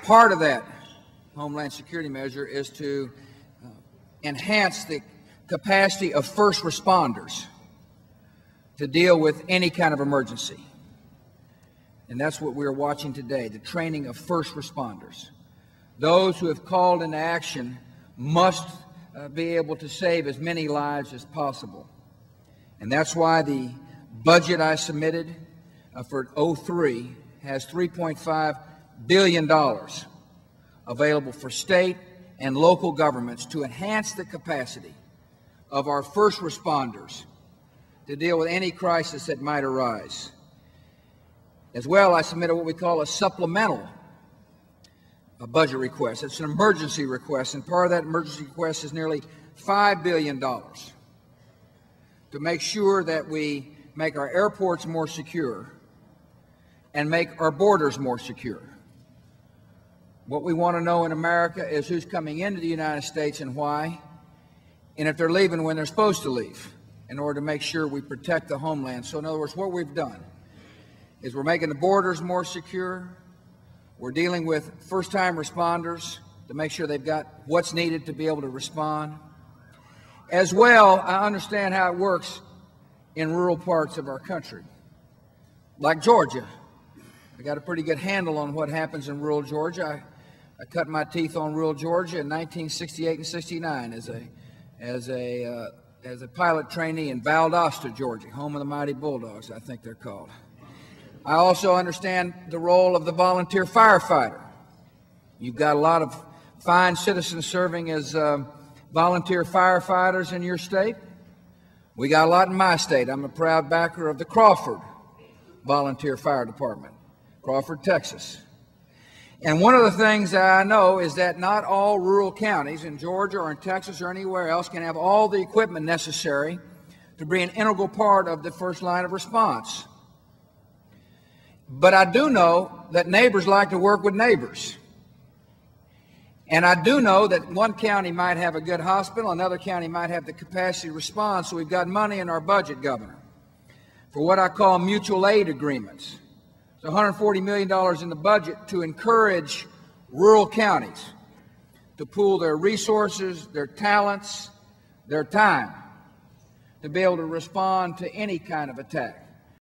Part of that homeland security measure is to enhance the capacity of first responders to deal with any kind of emergency. And that's what we're watching today, the training of first responders. Those who have called into action must be able to save as many lives as possible. And that's why the budget I submitted for 03 has $3.5 billion available for state and local governments to enhance the capacity of our first responders to deal with any crisis that might arise. As well, I submitted what we call a supplemental budget request. It's an emergency request, and part of that emergency request is nearly $5 billion to make sure that we make our airports more secure and make our borders more secure. What we want to know in America is who's coming into the United States and why, and if they're leaving when they're supposed to leave, in order to make sure we protect the homeland. So in other words, what we've done is we're making the borders more secure. We're dealing with first-time responders to make sure they've got what's needed to be able to respond. As well, I understand how it works in rural parts of our country, like Georgia. I got a pretty good handle on what happens in rural Georgia. I cut my teeth on rural Georgia in 1968 and 69 as a pilot trainee in Valdosta, Georgia, home of the Mighty Bulldogs, I think they're called. I also understand the role of the volunteer firefighter. You've got a lot of fine citizens serving as volunteer firefighters in your state. We got a lot in my state. I'm a proud backer of the Crawford Volunteer Fire Department, Crawford, Texas. And one of the things that I know is that not all rural counties in Georgia or in Texas or anywhere else can have all the equipment necessary to be an integral part of the first line of response. But I do know that neighbors like to work with neighbors. And I do know that one county might have a good hospital, another county might have the capacity to respond, so we've got money in our budget, Governor, for what I call mutual aid agreements. It's $140 million in the budget to encourage rural counties to pool their resources, their talents, their time to be able to respond to any kind of attack.